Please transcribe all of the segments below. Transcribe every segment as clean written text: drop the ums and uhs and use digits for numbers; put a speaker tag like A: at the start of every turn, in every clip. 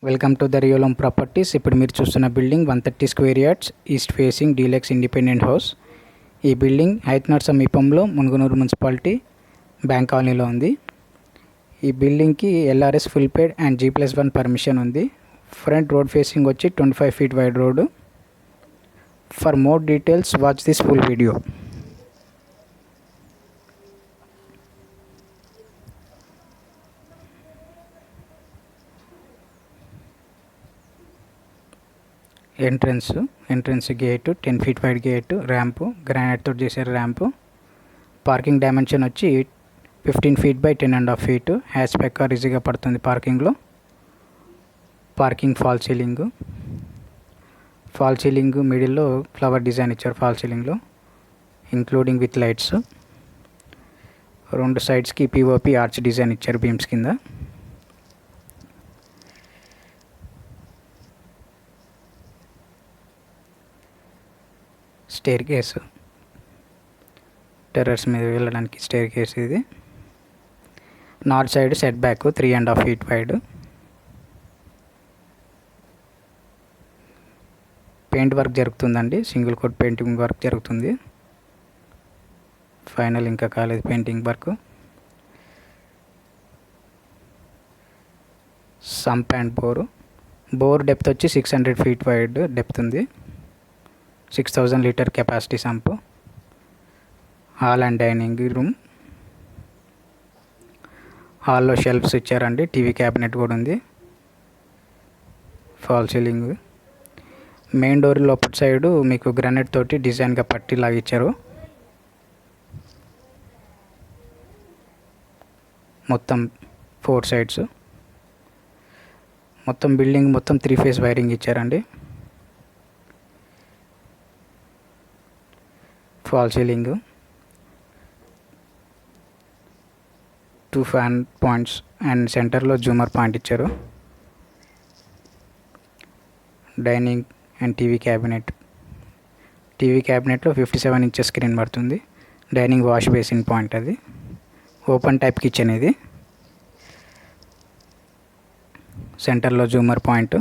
A: Welcome to the real home properties. ఇప్పుడు మీరు చూస్తున్న building 130 square yards east facing deluxe independent house. ఈ building హైత్నర్ సమీపంలో మునుగునూరు మున్సిపాలిటీ బ్యాంక్ కాలనీలో ఉంది. ఈ బిల్డింగ్కి LRS full paid and G+1 permission ఉంది. ఫ్రంట్ రోడ్ ఫేసింగ్ వచ్చి 25 feet wide road. For more details watch this full video. Entrance gate 10 feet wide gate, ramp granite తోటి చేశారు ర్యాంపు. పార్కింగ్ డైమెన్షన్ వచ్చి 15 feet by 10.5 feet. Hatch back car ఈజీగా పడుతుంది పార్కింగ్లో. Parking fall ceiling మిడిల్లో flower design ఇచ్చారు fall సీలింగ్లో, including with lights. రెండు సైడ్స్కి POP arch design ఇచ్చారు బీమ్స్ కింద. స్టేర్ కేసు, టెర్రస్ మీద వెళ్ళడానికి స్టేర్ కేసు ఇది. North side set back 3.5 feet wide. Paint work జరుగుతుందండి, సింగిల్ కోట్ పెయింటింగ్ వర్క్ జరుగుతుంది. ఫైనల్ ఇంకా కాలేదు painting work. Sump and bore depth వచ్చి 600 feet వైడ్ డెప్త్ ఉంది. 6000 లీటర్ కెపాసిటీ సంపు. Hall and dining room. హాల్లో షెల్ఫ్స్ ఇచ్చారండి, టీవీ క్యాబినెట్ కూడా ఉంది. Fall ceiling. మెయిన్ డోర్ లోపల సైడు మీకు గ్రానైట్ తోటి డిజైన్గా పట్టి లాగా ఇచ్చారు. మొత్తం 4 sides. మొత్తం బిల్డింగ్ మొత్తం 3 phase వైరింగ్ ఇచ్చారండి. False ceiling, 2 fan points and సెంటర్లో జూమర్ పాయింట్ ఇచ్చారు. డైనింగ్ అండ్ టీవీ క్యాబినెట్లో 57 inches స్క్రీన్ పడుతుంది. డైనింగ్ వాష్ బేసిన్ పాయింట్ అది. ఓపెన్ టైప్ కిచెన్ ఇది. సెంటర్లో జూమర్ పాయింట్.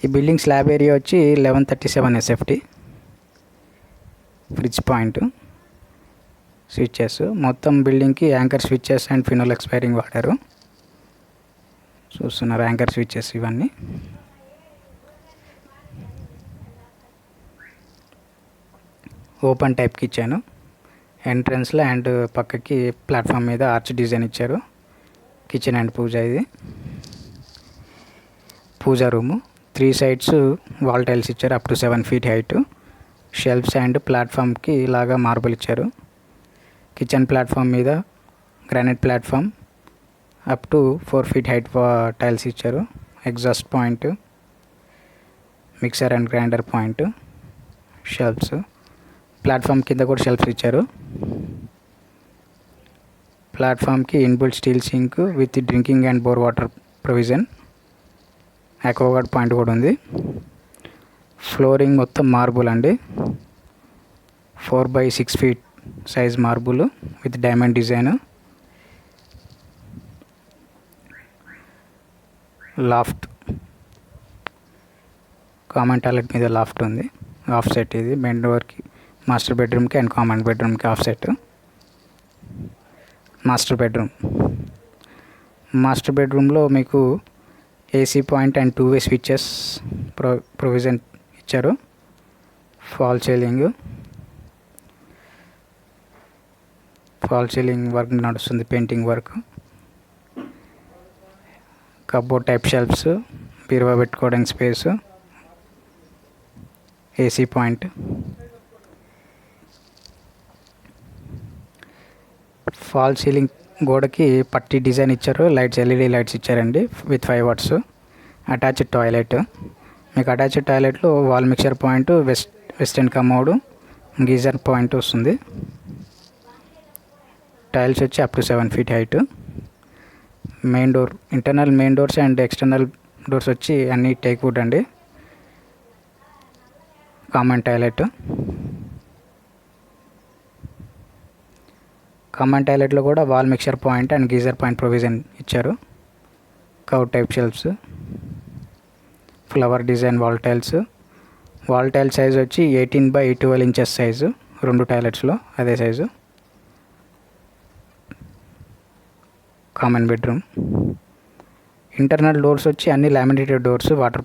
A: ఈ బిల్డింగ్ స్లాబ్ ఏరియా వచ్చి 1137 SFT. Fridge point, switches. మొత్తం బిల్డింగ్కి anchor switches and Finolex wiring వాడారు. చూస్తున్నారు యాంకర్ స్విచ్చెస్ ఇవన్నీ. Open type kitchen. ఎంట్రన్స్లో అండ్ పక్కకి ప్లాట్ఫామ్ మీద ఆర్చ్ డిజైన్ ఇచ్చారు. కిచెన్ అండ్ పూజ ఇది. Puja room. 3 sides wall tiles ఇచ్చారు up to 7 feet height. Shelves and ప్లాట్ఫామ్కి ఇలాగా మార్బుల్ ఇచ్చారు. కిచెన్ ప్లాట్ఫామ్ మీద granite platform up to 4 feet height tiles ఇచ్చారు. Exhaust point, mixer and grinder point, shelves. Platform కింద కూడా షెల్ఫ్స్ ఇచ్చారు. ప్లాట్ఫామ్కి inbuilt steel sink with drinking and bore water provision. Aquaguard point కూడా ఉంది. ఫ్లోరింగ్ మొత్తం మార్బుల్ అండి, 4 by 6 feet size marble with diamond design. Laughed, common toilet మీద laughed ఉంది. ఆఫ్ సెట్ ఇది. మెయిన్ డోర్కి, మాస్టర్ బెడ్రూమ్కి అండ్ కామన్ బెడ్రూమ్కి ఆఫ్ సెట్. మాస్టర్ బెడ్రూమ్లో మీకు AC point and 2-way switches provision ఇచ్చారు. ఫాల్ సీలింగ్ వర్క్ నడుస్తుంది, painting work. Cupboard type shelves, బీరువా పెట్టుకోవడానికి space, AC point. Fall ceiling గోడకి పట్టి డిజైన్ ఇచ్చారు. లైట్స్ LED లైట్స్ ఇచ్చారండి విత్ 5 watts. Attached toilet. మీకు attached టాయిలెట్లో wall mixer point, western commode, geyser point వస్తుంది. టైల్స్ వచ్చి అప్ టు 7 feet హైట్. Main door, internal main doors and external doors వచ్చి అన్నీ టేక్ వుడ్ అండి. Common toilet. కామన్ టాయిలెట్లో కూడా wall mixer point and geyser point provision ఇచ్చారు. Cove type shelves, flower design wall tiles. Wall tile size వచ్చి 18/12 inches size, 2 టాయిలెట్స్లో అదే size. Common bedroom. Internal doors వచ్చి అన్ని laminated doors, water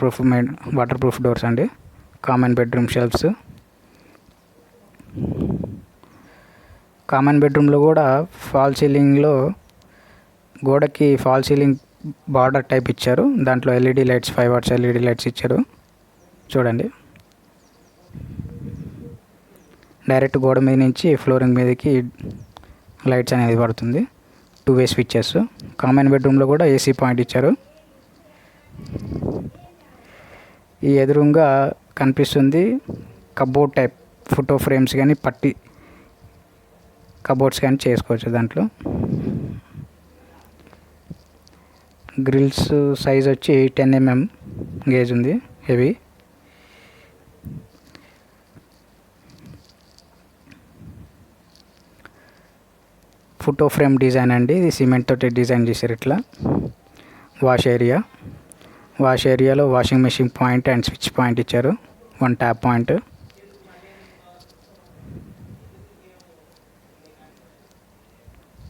A: proof doors అండి. Common bedroom shelves. Common బెడ్రూమ్లో కూడా fall సీలింగ్లో గోడకి ఫాల్ సీలింగ్ బార్డర్ టైప్ ఇచ్చారు. దాంట్లో LED lights, 5 watts LED lights ఇచ్చారు. చూడండి, డైరెక్ట్ గోడ మీద నుంచి ఫ్లోరింగ్ మీదకి లైట్స్ అనేది పడుతుంది. 2-వే స్విచ్చెస్. కామన్ బెడ్రూమ్లో కూడా ఏసీ పాయింట్ ఇచ్చారు. ఈ ఎదురుగా కనిపిస్తుంది కబోర్డ్ టైప్ ఫోటో ఫ్రేమ్స్ కానీ పట్టి కబోర్డ్స్ కానీ చేసుకోవచ్చు. దాంట్లో గ్రిల్స్ సైజ్ వచ్చి 10 mm గేజ్ ఉంది, హెవీ. ఫోటో ఫ్రేమ్ డిజైన్ అండి, ఇది సిమెంట్ తోటి డిజైన్ చేశారు ఇట్లా. వాష్ ఏరియాలో washing machine point and switch point ఇచ్చారు, 1 tap point.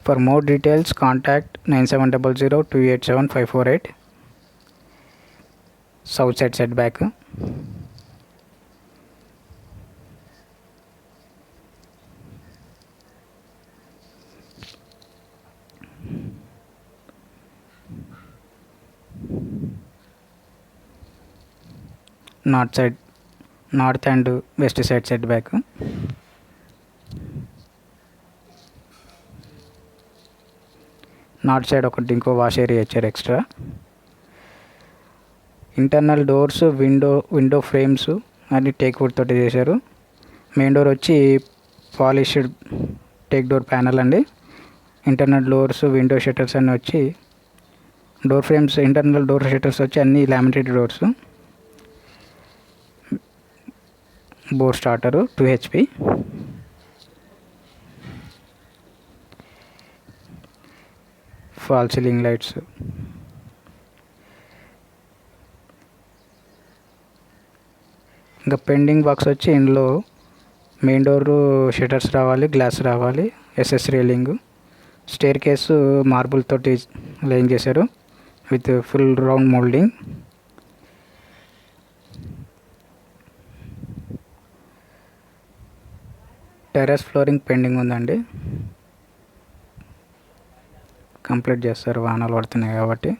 A: For more details, contact 9700287548. South side setback. North and west side setback. North side ఒకటి ఇంకో వాష్ ఏరియా ఇచ్చారు extra. Internal doors, window frames అన్ని teak wood తోటి చేశారు. Main door వచ్చి polished teak door panel అండి. Internal doors, window shutters అన్నీ వచ్చి door frames, internal door shutters వచ్చి అన్ని laminated doors. Bore starter 2 HP. Fall ceiling lights. ఇంకా పెండింగ్ వర్క్స్ వచ్చి ఇందులో మెయిన్ డోర్ షట్టర్స్ రావాలి, గ్లాస్ రావాలి, SS railing, staircase marble తోటి లేయింగ్ చేశారు with full round moulding. Terrace flooring pending ఉందండి, కంప్లీట్ చేస్తారు వాహనాలు పడుతున్నాయి కాబట్టి.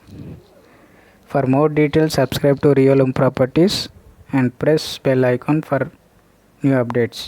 A: For more details subscribe to real properties and press bell icon for new updates.